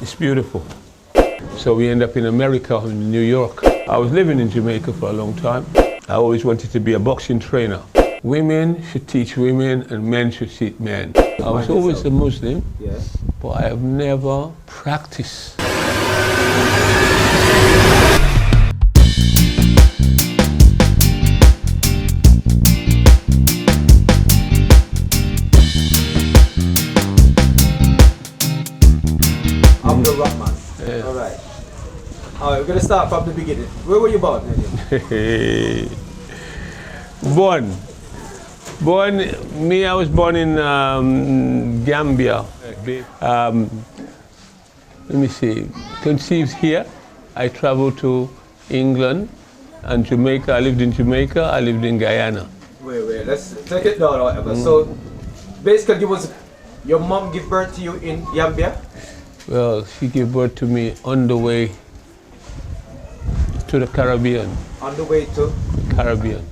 It's beautiful. So we end up in America, in New York. I was living in Jamaica for a long time. I always wanted to be a boxing trainer. Women should teach women and men should teach men. I was always a Muslim, but I have never practiced. Abdurrahman. Yeah. All right, we're going to start from the beginning. Where were you born? I was born in Gambia. Let me see, conceived here. I traveled to England and Jamaica. I lived in Jamaica, I lived in Guyana. Wait, let's take it down or whatever. So, basically, your mom gave birth to you in Gambia? Well, she gave birth to me on the way to the Caribbean. On the way to? Caribbean.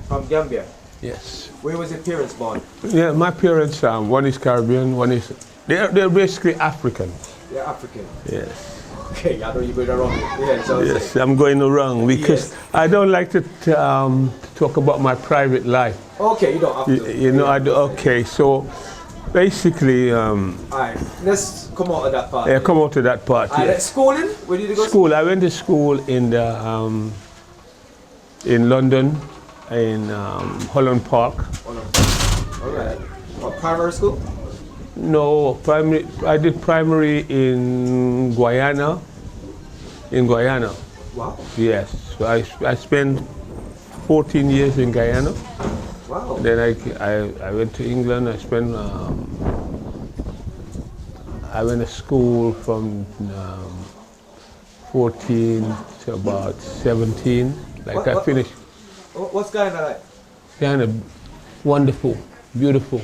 From Gambia? Yes. Where was your parents born? Yeah, my parents, one is Caribbean, one is, they're basically African. They're African? Yes. Okay, I know you're going wrong. Yes, I'm going wrong because I don't like to talk about my private life. Okay, you don't have to. You know, I do. Okay, so basically, alright, let's come out of that part. Yeah, come out to that part. Alright, schooling? Where did you go? School. I went to school in London, in Holland Park. Alright. Primary school? No, primary. I did primary in Guyana. Wow. Yes. So I spent 14 years in Guyana. Wow. Then I went to England. I spent. I went to school from 14 to about 17. I finished. What's Guyana like? Guyana, wonderful, beautiful,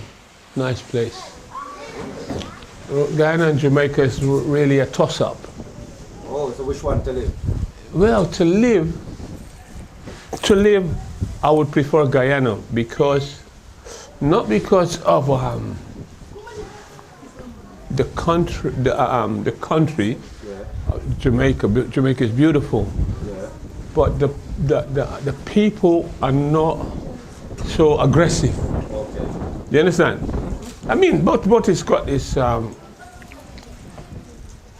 nice place. Guyana and Jamaica is really a toss-up. Oh, so which one to live? Well, to live, I would prefer Guyana not because of the country, Jamaica. Jamaica is beautiful, but the people are not so aggressive. Okay. You understand? I mean, but it's got its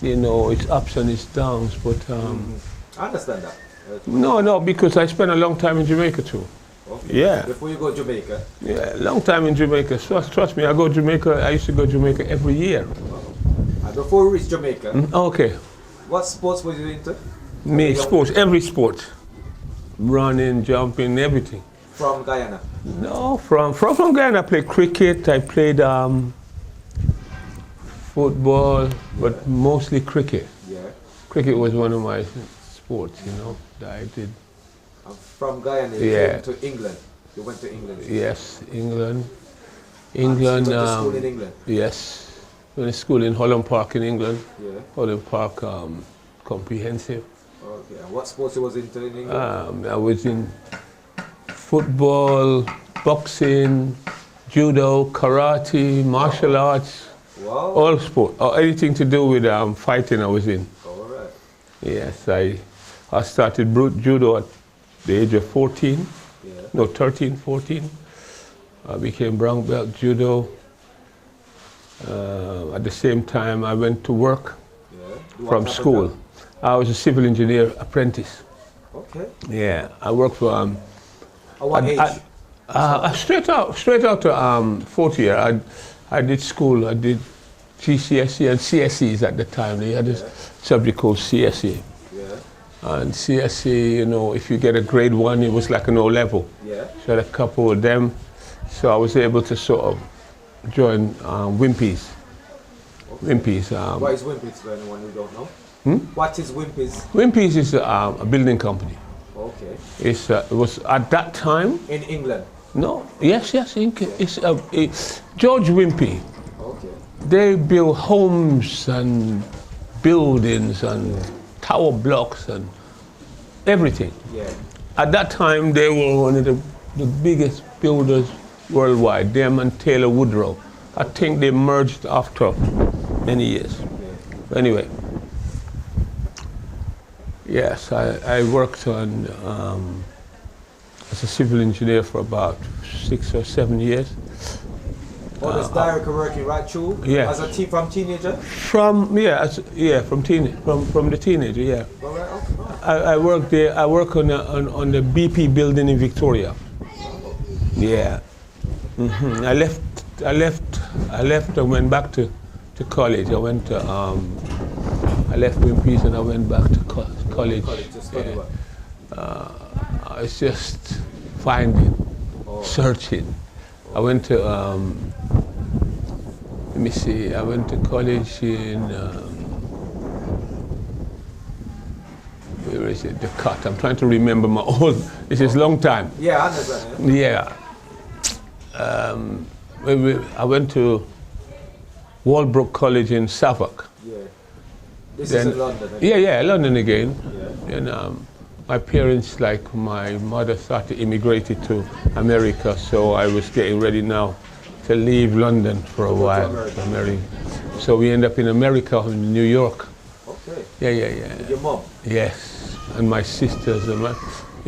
its ups and its downs, but I understand that. No, because I spent a long time in Jamaica too. Okay. Yeah. Before you go to Jamaica? Yeah, long time in Jamaica. Trust me, I used to go to Jamaica every year. And before we reach Jamaica, okay. What sports were you into? Me, sports, every sport. Running, jumping, everything. From Guyana? No, from Guyana I played cricket, I played football, but mostly cricket. Yeah. Cricket was one of my sports, that I did. From Guyana, you came to England. You went to England. Yes, England. You went to school in England? Yes. I went to school in Holland Park in England. Yeah. Holland Park Comprehensive. Okay. And what sports you was into in England? I was in football, boxing, judo, karate, martial arts. Wow. All sport, or anything to do with fighting I was in. All right. Yes, I started judo at the age of 14. Yeah. No, 13, 14. I became brown belt judo. At the same time, I went to work from school. I was a civil engineer apprentice. Okay. Yeah, I worked for. At what age? Straight out to 40 year. I did school. I did GCSE and CSEs at the time. They had a subject called CSE. Yeah. And CSE, if you get a grade 1, it was like an O level. Yeah. So I had a couple of them. So I was able to sort of join Wimpy's. Okay. Wimpy's. What is Wimpy's for anyone who don't know? What is Wimpy's? Wimpy's is a building company. Okay. It was at that time. In England? No. Yes. It's George Wimpy. Okay. They build homes and buildings and tower blocks and everything. Yeah. At that time, they were one of the biggest builders worldwide, them and Taylor Woodrow. I think they merged after many years. Yeah. Anyway, Yes, I worked on as a civil engineer for about 6 or 7 years. All this direct working right through? Yeah. As a from teenager? From the teenager, yeah. All right, okay. I worked there. I work on the BP building in Victoria. Yeah. I left. I went back to college. I went to I left Wimpy's and I went back to college. To study what? I was just finding, searching. I went to let me see. I went to college in where is it? The Cut. I'm trying to remember my old. This is a long time. Yeah, I understand. Yeah. I went to Walbrook College in Suffolk. Yeah. This is in London. Yeah, London again. Yeah. And my parents, like my mother, started immigrated to America, so I was getting ready now to leave London for a while. To America. So we end up in America, in New York. Okay. Yeah. With your mom? Yes, and my sisters and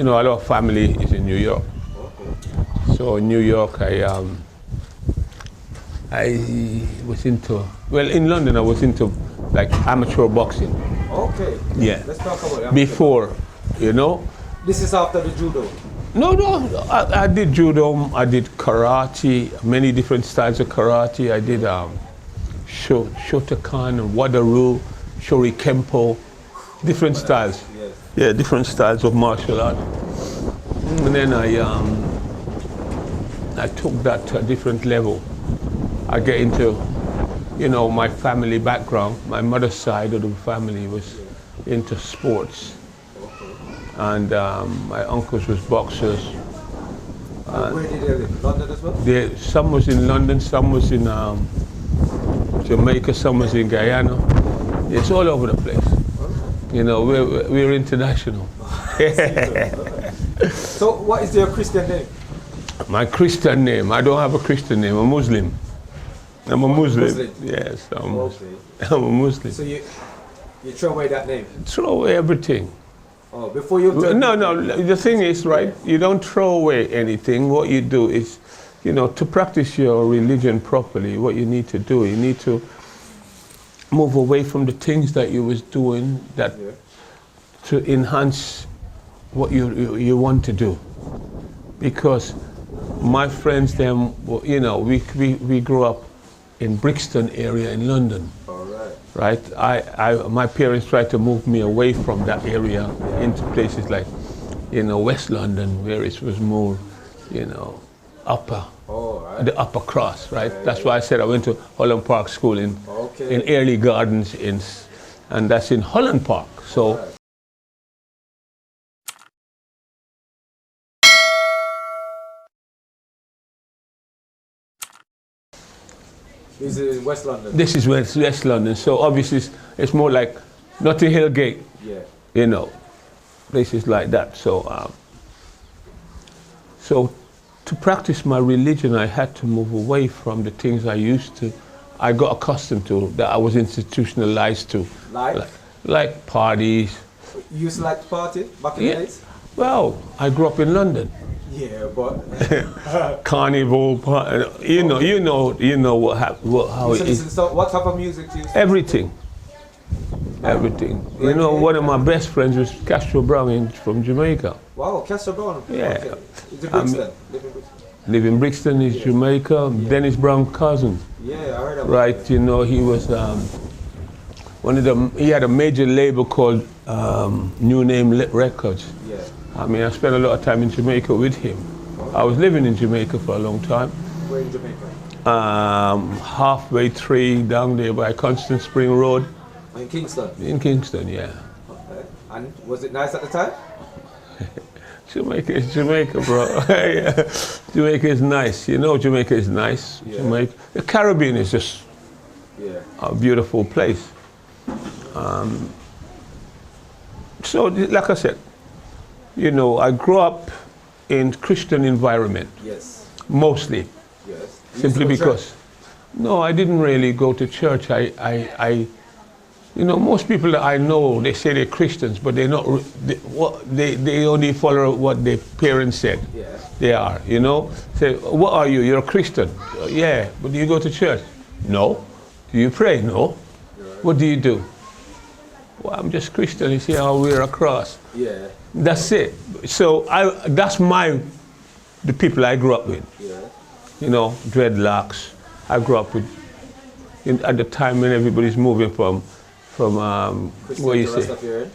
a lot of family is in New York. Okay. So in New York, I was into, in London I was into like amateur boxing. Okay. Yeah. Let's talk about it. Before, This is after the judo? No, I did judo, I did karate, many different styles of karate. I did Shotokan and Wadaru, Shorikempo, different styles. Yes. Yeah, different styles of martial art. And then I took that to a different level. I get into, my family background. My mother's side of the family was into sports. And my uncles was boxers. Where did they live? London as well? Some was in London, some was in Jamaica, some was in Guyana. It's all over the place. We're international. So what is your Christian name? My Christian name, I don't have a Christian name, I'm Muslim. I'm a Muslim. Muslim. Yes, I'm Okay. a Muslim. So you throw away that name? Throw away everything. Oh, before you... No, the thing is, right, you don't throw away anything. What you do is, to practice your religion properly, what you need to do, you need to move away from the things that you was doing that to enhance what you want to do. Because my friends, we grew up in Brixton area in London. Right, my parents tried to move me away from that area into places like, West London, where it was more, upper, the upper cross, right? That's why I said I went to Holland Park School in Early Gardens, and that's in Holland Park. So. This is West London? This is West London, so obviously it's more like Notting Hill Gate, places like that. So, so to practice my religion, I had to move away from the things I got accustomed to, that I was institutionalized to. Like parties. You used to like to party back in the days? Well, I grew up in London. Yeah, but Carnival, you know how it is. So what type of music do you listen? Everything. One of my best friends was Castro Brown from Jamaica. Wow, Castro Brown. Yeah. Okay. Is it Brixton? Live in Brixton is Jamaica. Dennis Brown cousin. Yeah, I heard about right, that. He was one of them. He had a major label called New Name Records. Yeah. I spent a lot of time in Jamaica with him. I was living in Jamaica for a long time. Where in Jamaica? Halfway down there by Constant Spring Road. In Kingston? In Kingston, yeah. Okay. And was it nice at the time? Jamaica is Jamaica, bro. Jamaica is nice. Jamaica is nice. Yeah. Jamaica. The Caribbean is just a beautiful place. So, like I said, I grew up in Christian environment. Yes. Mostly. Yes. Simply because. No, I didn't really go to church. I You know, most people that I know, they say they're Christians, but they're not. They only follow what their parents said. Yeah. They are. You know. Say, what are you? You're a Christian. Yeah. But do you go to church? No. Do you pray? No. What do you do? Well, I'm just Christian. You see how I wear a cross. Yeah. That's it. So that's the people I grew up with. Yeah. You know, dreadlocks. I grew up with. At the time when everybody's moving from what you say,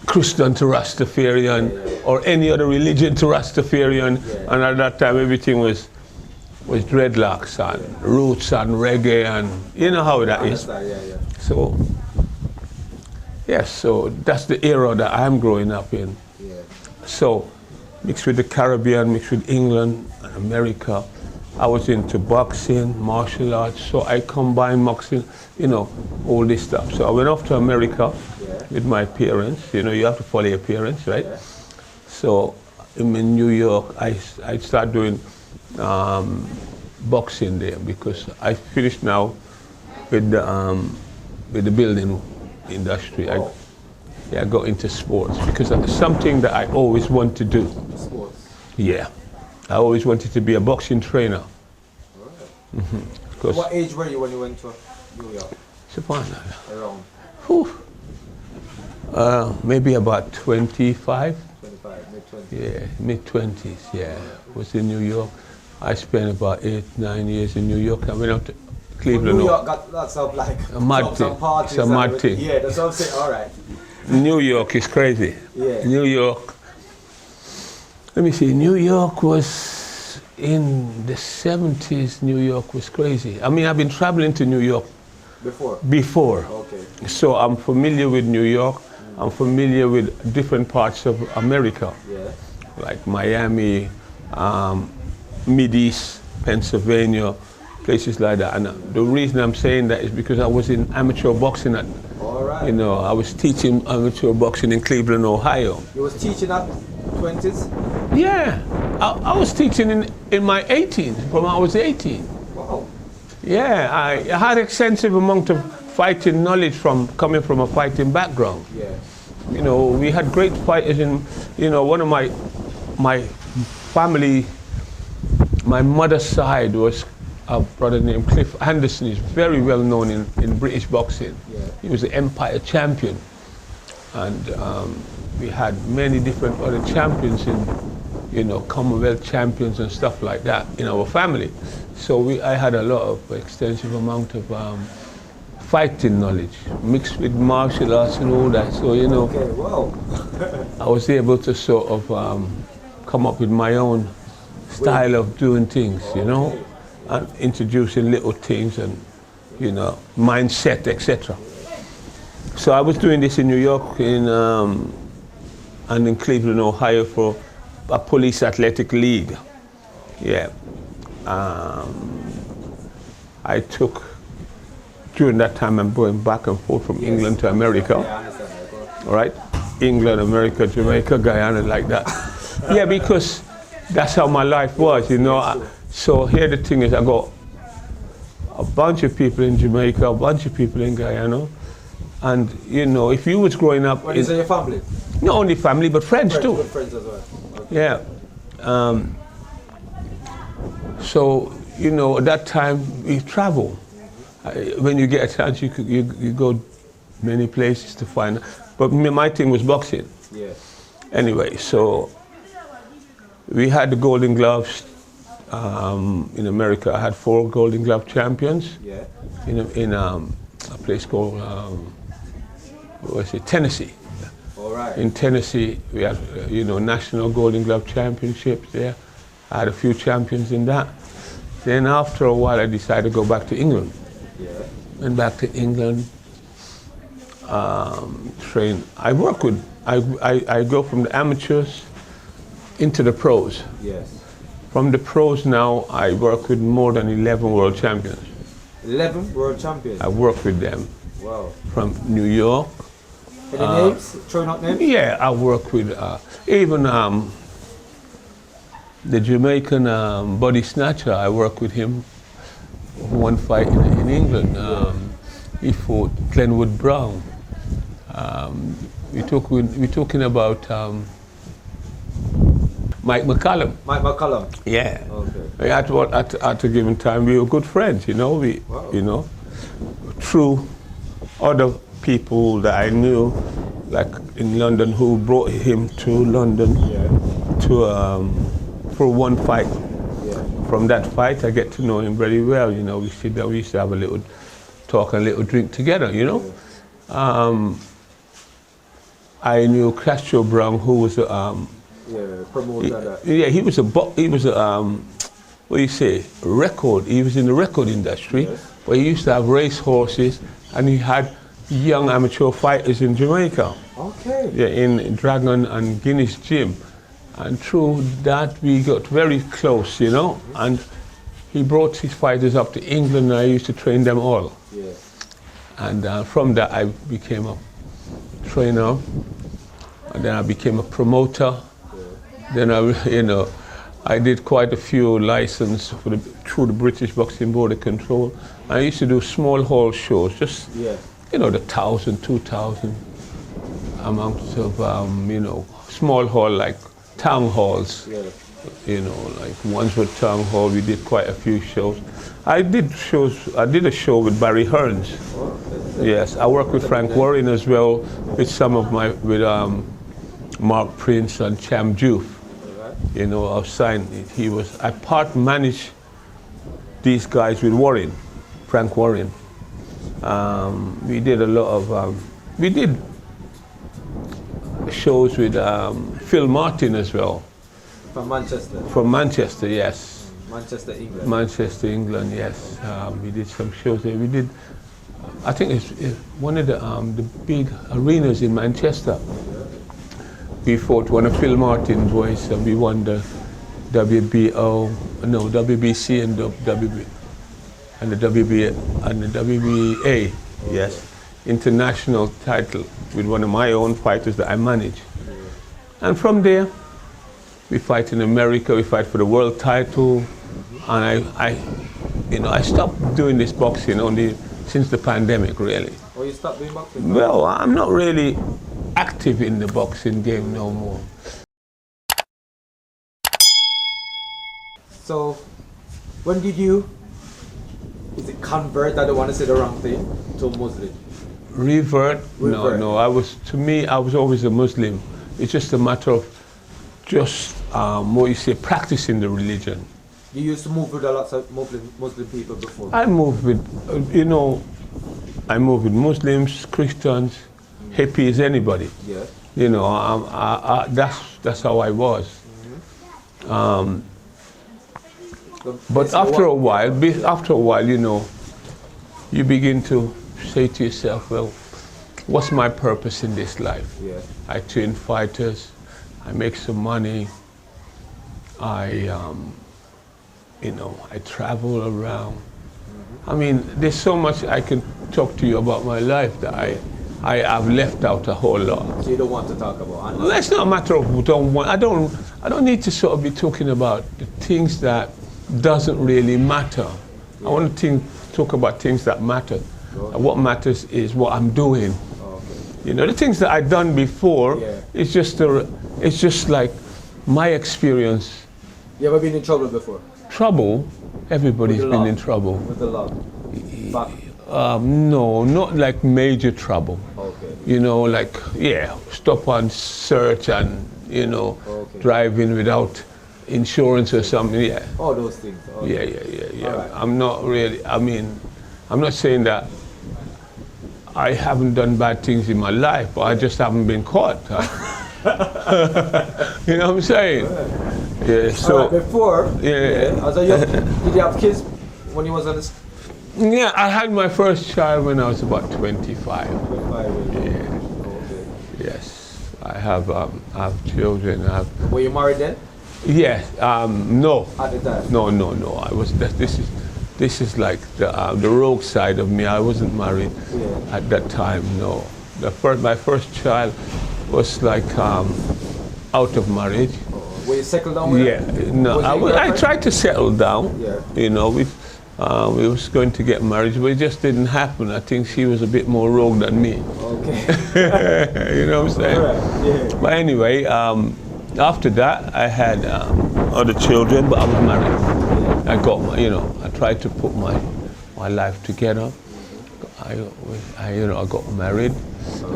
Christian to Rastafarian, or any other religion to Rastafarian, and at that time everything was dreadlocks and roots and reggae, and you know how that is. So yes, so that's the era that I'm growing up in. So mixed with the Caribbean, mixed with England and America. I was into boxing, martial arts, so I combined boxing, you know, all this stuff. So I went off to America with my parents. You know, you have to follow your parents, right? So in New York, I started doing boxing there because I finished now with the building industry. I got into sports because it's something that I always want to do. Sports. Yeah. I always wanted to be a boxing trainer. Right. What age were you when you went to New York? Subhanallah. Around? Maybe about 25. 25, mid-20s. Yeah, mid-20s, yeah. Was in New York. I spent about 8-9 years in New York. I went out to Cleveland. New York got lots of like a mad thing. Parties. It's a mad thing. Yeah, that's what I'm saying. All right. New York is crazy. Yeah. New York. Let me see, New York was in the 70s, New York was crazy. I mean, I've been traveling to New York before. Okay. So I'm familiar with New York. I'm familiar with different parts of America. Yeah. Like Miami, Mid-East, Pennsylvania, places like that. And the reason I'm saying that is because I was in amateur boxing at, you know, I was teaching amateur boxing in Cleveland, Ohio. You was teaching at 20s? Yeah, I was teaching in my 18s, from I was 18. Wow. Yeah, I had extensive amount of fighting knowledge from coming from a fighting background. Yeah. You know, we had great fighters in, you know, one of my family, my mother's side was a brother named Cliff Anderson. He's very well known in British boxing. Yeah. He was the Empire champion. And we had many different other champions in, you know, Commonwealth champions and stuff like that in our family. So I had a lot of extensive amount of fighting knowledge mixed with martial arts and all that. So, you know, okay, wow. I was able to sort of come up with my own style of doing things, you know, and introducing little things and, you know, mindset, etc. So I was doing this in New York and in Cleveland, Ohio for a police athletic league. Yeah. I took, during that time I'm going back and forth from England to America. All right? England, America, Jamaica, Guyana, like that. Yeah, because that's how my life was, you know. So here the thing is, I got a bunch of people in Jamaica, a bunch of people in Guyana. And, you know, if you was growing up... When you say your family? Not only family, but friends too. Good friends as well. Okay. Yeah. So, you know, at that time, we travel. When you get a chance, you go many places to find... But my thing was boxing. Yeah. Anyway, so we had the Golden Gloves in America. I had 4 Golden Glove champions. Yeah. In a place called... Tennessee. All right. In Tennessee, we had, you know, National Golden Glove Championships there. I had a few champions in that. Then after a while, I decided to go back to England. Yeah. Went back to England, train. I work with, I go from the amateurs into the pros. Yes. From the pros now, I work with more than 11 world champions. 11 world champions? I work with them. Wow. From New York. Any names? Throwing out names? Yeah, I work with even the Jamaican body snatcher. I work with him. One fight in England. he fought Glenwood Brown. We're talking about Mike McCallum. Mike McCallum. Yeah. Okay. At a given time, we were good friends. You know, through other people that I knew, like in London, who brought him to London for one fight. Yeah. From that fight, I get to know him very well. You know, we used to have a little talk and a little drink together. You know. Yeah. I knew Castro Brown, who was promoter. he was what do you say, record. He was in the record industry, Yes. but he used to have race horses, and he had young amateur fighters in Jamaica. Okay. Yeah, in Dragon and Guinness Gym, and through that we got very close, you know. And he brought his fighters up to England, and I used to train them all. Yeah. And from that I became a trainer, and then I became a promoter. Then I did quite a few licenses through the British Boxing Board of Control. I used to do small hall shows, just the 1,000, 2,000 amounts of small hall, like town halls. Yeah. Like Wandsworth Town Hall. We did quite a few shows. I did a show with Barry Hearns. Yes, I worked with Frank Warren as well, with Mark Prince and Cham Juve. I was signed. I part managed these guys with Warren, Frank Warren. We did a lot of, we did shows with Phil Martin as well. From Manchester. From Manchester, yes. Manchester, England. Manchester, England, yes. We did some shows there. We did, I think it's one of the big arenas in Manchester. We fought one of Phil Martin's boys, and we won the WBC and the WBA, yes, international title with one of my own fighters that I manage. And from there, we fight in America. We fight for the world title, and I stopped doing this boxing only since the pandemic, really. Oh, you stopped doing boxing? Well, I'm not really active in the boxing game no more. So, when did you, convert, I don't want to say the wrong thing, to Muslim? Revert? No, I was always a Muslim. It's just a matter of practicing the religion. You used to move with a lot of Muslim people before? I moved with, Muslims, Christians, hippies, anybody. Yeah. That's how I was. Mm-hmm. But after a while, you begin to say to yourself, well, what's my purpose in this life? Yeah. I train fighters, I make some money, I travel around. Mm-hmm. I mean, there's so much I can talk to you about my life that I have left out a whole lot. So you don't want to talk about? Well, it's not a matter of I don't need to sort of be talking about the things that doesn't really matter. Yeah. I want to talk about things that matter. Okay. And what matters is what I'm doing. Okay. The things that I've done before, it's just like my experience. You ever been in trouble before? Trouble? Everybody's been in trouble. With the law? No, not like major trouble. Okay. Stop and search and, driving without insurance or something, yeah. All those things. Okay. Yeah. Right. I'm not really, I'm not saying that I haven't done bad things in my life, but I just haven't been caught. You know what I'm saying? Yeah, so. All right, before, did you have kids when you was on this? Yeah, I had my first child when I was about 25. 25 years. Yeah. Okay. Yes, I have children. Were you married then? Yes. No. At the time? No. I was. This is like the rogue side of me. I wasn't married at that time. No. My first child was like out of marriage. Were you settled down with her? Yeah. No. I tried to settle down. Yeah. We was going to get married, but it just didn't happen. I think she was a bit more rogue than me. Okay. You know what I'm saying? All right. Yeah. But anyway, after that, I had other children, but I was married. I got, I tried to put my life together. I got married,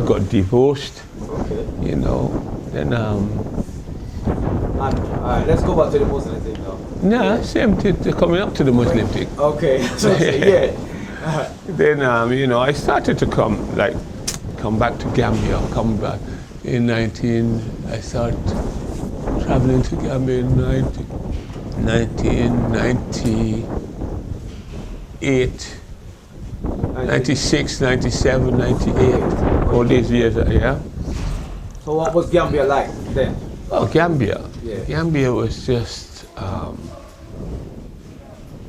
got divorced. Okay. Then. All right, let's go back to the Muslim thing now. Yeah, same thing. Coming up to the Muslim thing. Okay. So, yeah. Then I started to come back to Gambia. Come back in I started traveling to Gambia in 1998, 96, 97, 98. All these years, yeah. So what was Gambia like then? Oh, Gambia. Yeah. Gambia was just,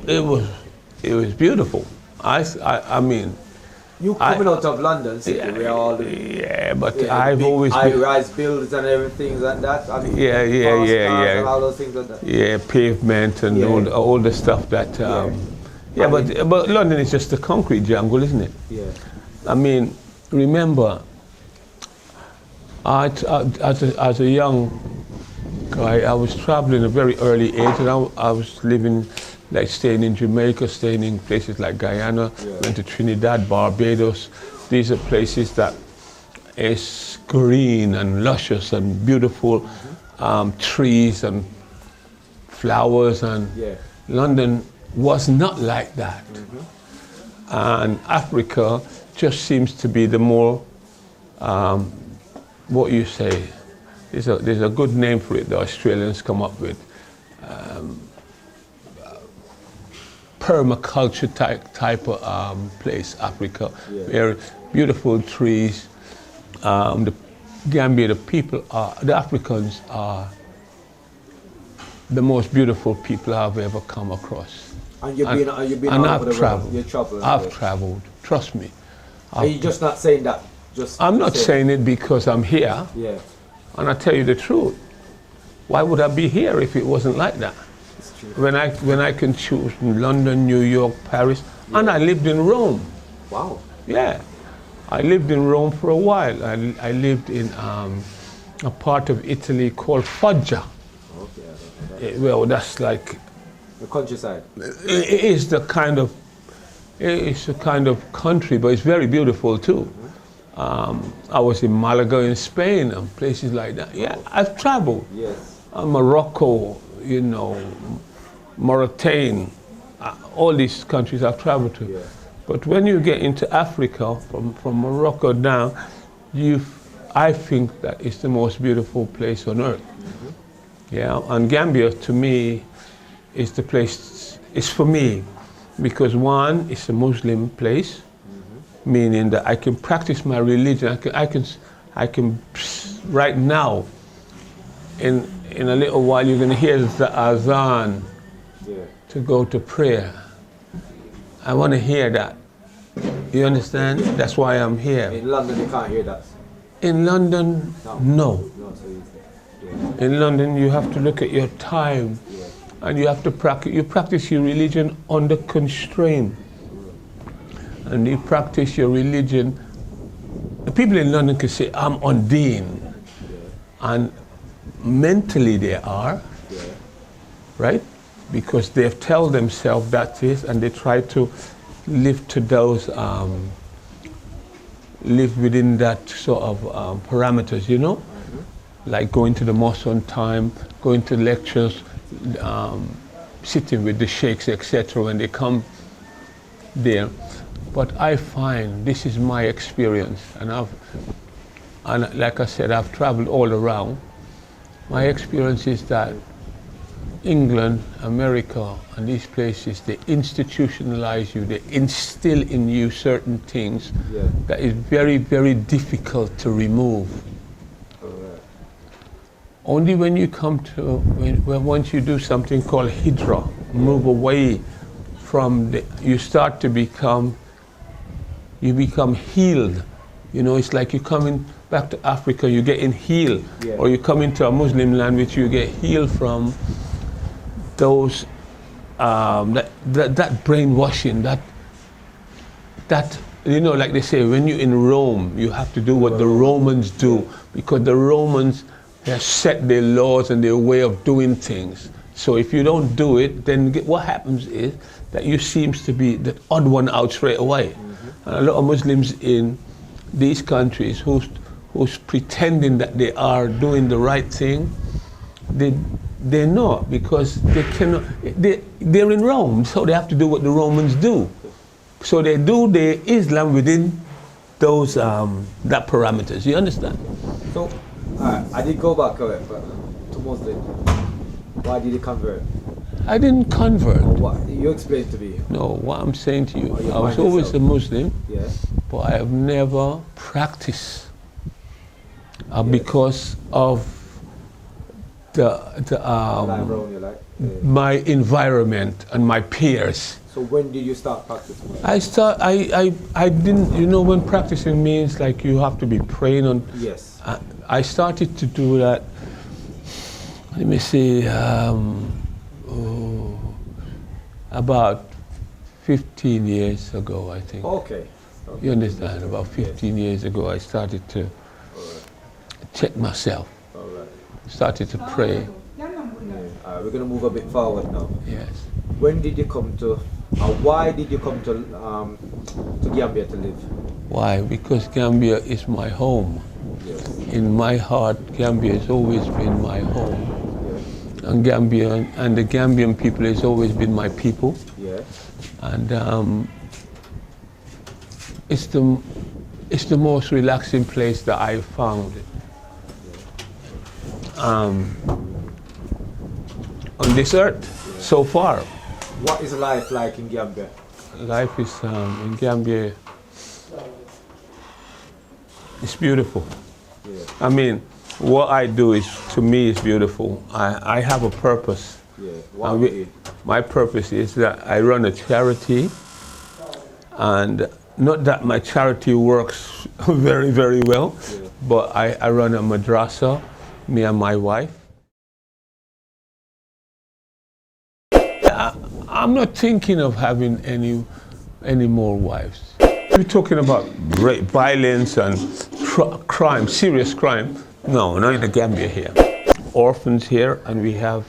it was beautiful. I mean. You coming out of London City, where all the I've always high-rise buildings and everything like that. I mean, yeah, and all those things like that. Yeah, pavement and all the stuff that. But London is just a concrete jungle, isn't it? Yeah. I mean, remember, as a young guy, I was traveling at a very early age, and I was living. Like staying in Jamaica, staying in places like Guyana, went to Trinidad, Barbados. These are places that is green and luscious and beautiful, trees and flowers, and London was not like that. And Africa just seems to be the more, what you say, there's a good name for it the Australians come up with. Permaculture type of place, Africa, where beautiful trees. The Gambia, the Africans are the most beautiful people I've ever come across. And you've been and all over I've traveled. You're traveling. I've traveled. Trust me. Are you just not saying that? I'm not saying it because I'm here. Yeah. And I tell you the truth. Why would I be here if it wasn't like that? When I can choose London, New York, Paris, and I lived in Rome. Wow. Yeah, I lived in Rome for a while. I lived in a part of Italy called Foggia. Okay. Well, that's like the countryside. It's a kind of country, but it's very beautiful too. I was in Malaga in Spain and places like that. Yeah, I've traveled. Yes. Morocco. Mauritania, all these countries I've traveled to. Yeah. But when you get into Africa, from Morocco down, I think that it's the most beautiful place on earth. Yeah, and Gambia to me is the place, it's for me, because one, it's a Muslim place, meaning that I can practice my religion. I can right now, in a little while, you're going to hear the azan to go to prayer. I want to hear that. You understand? That's why I'm here. In London, you can't hear that. In London, no. Not so easy. In London, you have to look at your time, and you have to practice. You practice your religion under constraint, and you practice your religion. The people in London can say, "I'm ordained," and mentally they are, right? Because they've told themselves that is, and they try to live to those, live within that sort of parameters, like going to the mosque on time, going to lectures, sitting with the sheikhs, etc. when they come there. But I find, this is my experience, and like I said, I've traveled all around. My experience is that England, America, and these places, they institutionalize you, they instill in you certain things that is very, very difficult to remove. Only when you come to, once you do something called hijrah, move away from you start to become healed. It's like you're coming back to Africa, you're getting healed. Or you come into a Muslim land which you get healed from those that brainwashing, that you know, like they say, when you're in Rome, you have to do what the Romans do, because the Romans have set their laws and their way of doing things. So if you don't do it, then what happens is that you seems to be the odd one out straight away. And a lot of Muslims in these countries who's pretending that they are doing the right thing, they're not, because they cannot. They're in Rome, so they have to do what the Romans do. So they do their Islam within those that parameters. You understand? So, I did go back to Muslim. Why did you convert? I didn't convert. Or what? You explained to me. No, what I'm saying to you, you I was find always a yourself. Muslim, Yes. but I have never practiced Yes. because of Like around you, like. my environment and my peers. So when did you start practicing? I didn't, you know, when practicing means like you have to be praying on. Yes. I started to do that, let me see, about 15 years ago, I think. Okay. You understand? About 15 years ago, I started to check myself, All right. started to pray. We're gonna move a bit forward now. Yes. When did you come to, why did you come to Gambia to live? Why? Because Gambia is my home. Yes. In my heart, Gambia has always been my home. Yes. And Gambia and the Gambian people has always been my people. Yes. And it's the most relaxing place that I've found on this earth so far. What is life like in Gambia? Life is in Gambia. It's beautiful. Yeah. I mean, what I do is, to me, is beautiful. I have a purpose. Yeah. And my purpose is that I run a charity, and not that my charity works very, very well, Yeah. but I run a madrasa, me and my wife. I'm not thinking of having any more wives. We're talking about rape, violence and crime, serious crime. No, not in the Gambia here. Orphans here, and we have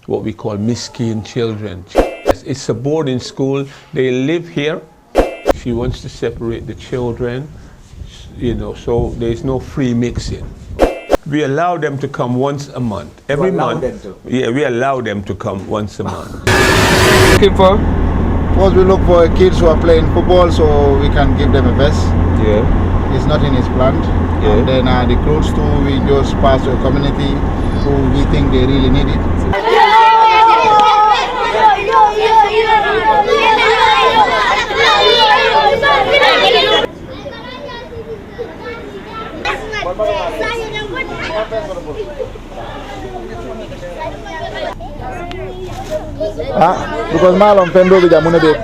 what we call miskin children. It's a boarding school. They live here. She wants to separate the children, you know, so there's no free mixing. We allow them to come once a month. Every month. Them to? Yeah, we allow them to come once a month. Looking for? First, we look for kids who are playing football, so we can give them a vest. Yeah. It's not in his plan. Yeah. And then the clothes too, we just pass to a community who we think they really need it. Because malom pendo bija muna de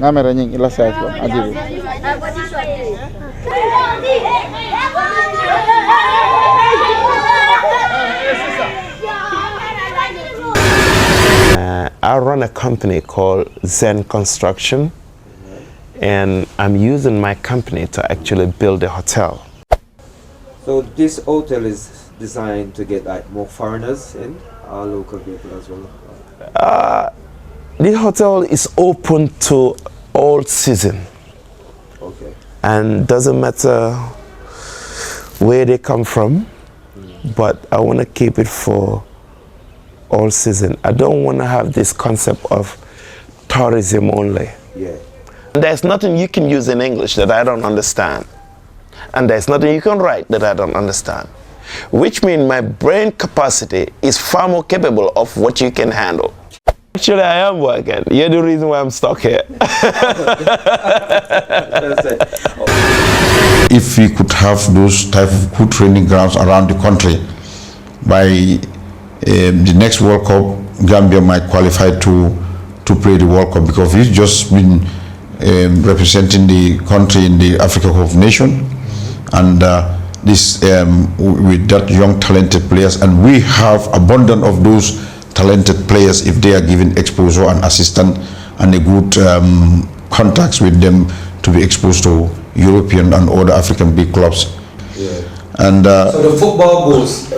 ngamera nying ila size ko ajibu. I run a company called Zen Construction, and I'm using my company to actually build a hotel. So this hotel is designed to get like more foreigners in, or local people as well? The hotel is open to all season, Okay. and doesn't matter where they come from, but I want to keep it for all season. I don't want to have this concept of tourism only. Yeah. There's nothing you can use in English that I don't understand, and there's nothing you can write that I don't understand, which means my brain capacity is far more capable of what you can handle. Actually, I am working. You're the reason why I'm stuck here. If we could have those type of good training grounds around the country, by the next World Cup, Gambia might qualify to play the World Cup, because we've just been representing the country in the Africa Cup of Nations, and this with that young talented players, and we have abundance of those talented players if they are given exposure and assistance and a good contacts with them to be exposed to European and other African big clubs. Yeah. And So the football boots,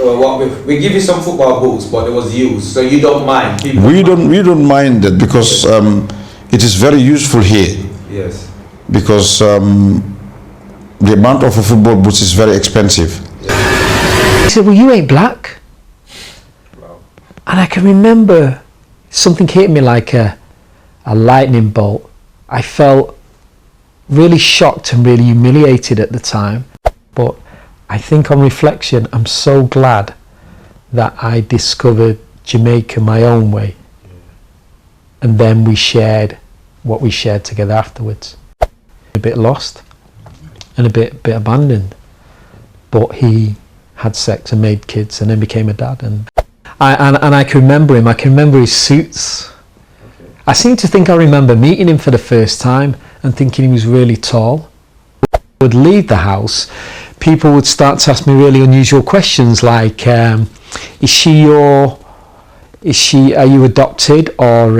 we give you some football boots, but it was used, so you don't mind. People we don't mind that because it is very useful here. Yes. Because the amount of a football boots is very expensive. He said, well, you ain't black. And I can remember something hit me like a lightning bolt. I felt really shocked and really humiliated at the time. But I think on reflection, I'm so glad that I discovered Jamaica my own way. And then we shared what we shared together afterwards. A bit lost and a bit abandoned. But he had sex and made kids and then became a dad. And I can remember him. I can remember his suits. Okay. I seem to think I remember meeting him for the first time and thinking he was really tall. I would leave the house, people would start to ask me really unusual questions like, are you adopted, or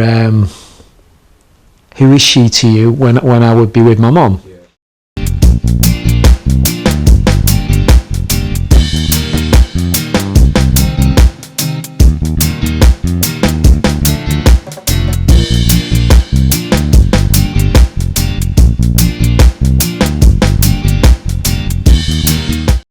who is she to you, when I would be with my mom?